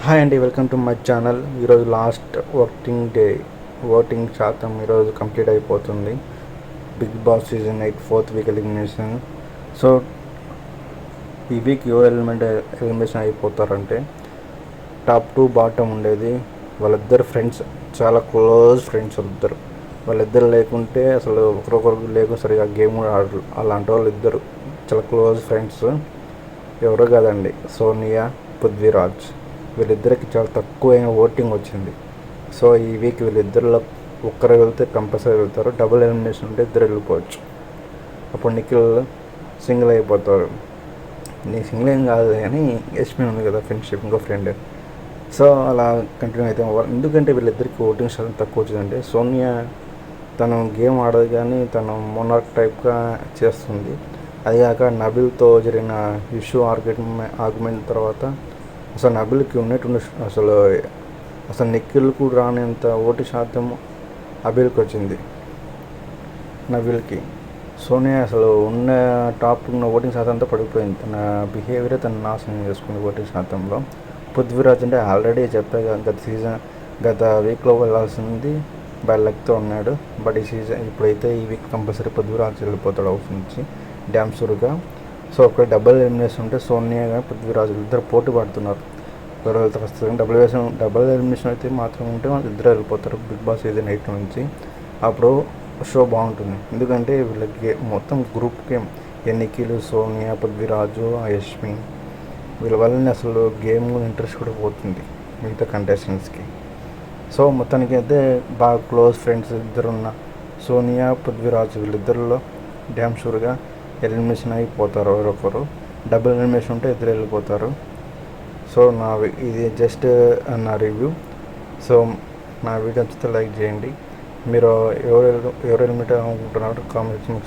Hi అండి, welcome to my channel. ఈరోజు last working day. Voting శాతం ఈరోజు కంప్లీట్ అయిపోతుంది. Bigg Boss season 8 4th week elimination. So ఈ వీక్ ఎవరు ఎలిమినేషన్ అయిపోతారంటే టాప్ 2 బాటమ్ ఉండేది వాళ్ళిద్దరు ఫ్రెండ్స్, చాలా క్లోజ్ ఫ్రెండ్స్ వాళ్ళిద్దరు లేకుంటే అసలు ఒకరొకరు లేకుండా సరిగా గేమ్ కూడా ఆడరు. అలాంటి వాళ్ళు ఇద్దరు చాలా క్లోజ్ ఫ్రెండ్స్. ఎవరో కాదండి, సోనియా, పృథ్వీరాజ్. వీళ్ళిద్దరికి చాలా తక్కువైన ఓటింగ్ వచ్చింది. సో ఈ వీక్ వీళ్ళిద్దరిలో ఒక్కరు వెళ్తే కంపల్సరీ వెళ్తారు. డబుల్ ఎలిమినేషన్ ఉంటే ఇద్దరు వెళ్ళిపోవచ్చు. అప్పుడు నిఖిల్ సింగిల్ అయిపోతాడు. నీ సింగిల్ ఏం కాదు కానీ యష్మి ఉంది కదా, ఫ్రెండ్షిప్ ఇంకో ఫ్రెండ్. సో అలా కంటిన్యూ అయితే ఎందుకంటే వీళ్ళిద్దరికి ఓటింగ్ శాతం తక్కువ వచ్చిందంటే సోనియా తను గేమ్ ఆడదు కానీ తను మోనార్క్ టైప్గా చేస్తుంది. అదిగాక నబిల్తో జరిగిన ఇష్యూ ఆర్గ్యుమెంట్ తర్వాత అసలు నబిల్కి ఉన్నట్టుండి అసలు నిఖిల్ కూడా రానంత ఓటు శాతం అబిల్కి వచ్చింది. నబిల్కి సోనియా అసలు ఉన్న టాప్ ఉన్న ఓటింగ్ శాతం అంతా పడిపోయింది. తన బిహేవియర్ తను నాశనం చేసుకుంది ఓటింగ్ శాతంలో. పృథ్వీరాజ్ అంటే ఆల్రెడీ చెప్పే గత వీక్లో వెళ్ళాల్సింది బై లక్తో ఉన్నాడు. బట్ ఇప్పుడైతే ఈ వీక్ కంపల్సరీ పృథ్వీరాజ్ వెళ్ళిపోతాడు హౌస్ నుంచి డ్యామ్ షూర్గా. సో ఒక డబుల్ ఎలిమినేషన్ ఉంటే సోనియా కానీ పృథ్వీరాజ్ ఇద్దరు పోటీ పడుతున్నారు. ఎవరు వెళ్తారు వస్తుంది. డబుల్ ఎలిమినేషన్ అయితే మాత్రం ఉంటే వాళ్ళు ఇద్దరు వెళ్ళిపోతారు బిగ్ బాస్ సీజన్ 8 నుంచి. అప్పుడు షో బాగుంటుంది. ఎందుకంటే వీళ్ళకి మొత్తం గ్రూప్ గేమ్ నిఖిల్, సోనియా, పృథ్వీరాజు, యష్మి వీళ్ళ వల్లనే అసలు గేమ్ ఇంట్రెస్ట్ కూడా పోతుంది మిగతా కంటెస్టెంట్స్కి. సో మొత్తానికి అయితే బాగా క్లోజ్ ఫ్రెండ్స్ ఇద్దరున్న సోనియా, పృథ్వీరాజు వీళ్ళిద్దరిలో డ్యామ్ షూర్గా ఎలిమినేషన్ అయిపోతారు. ఎవరొకరు డబుల్ ఎలిమినేషన్ ఉంటే ఇద్దరు వెళ్ళిపోతారు. సో ఇది జస్ట్ నా రివ్యూ. సో నా వీడియో నచ్చితే లైక్ చేయండి. మీరు ఎవరు ఎలిమినేట్ అనుకుంటున్నారో కామెంట్ సెక్షన్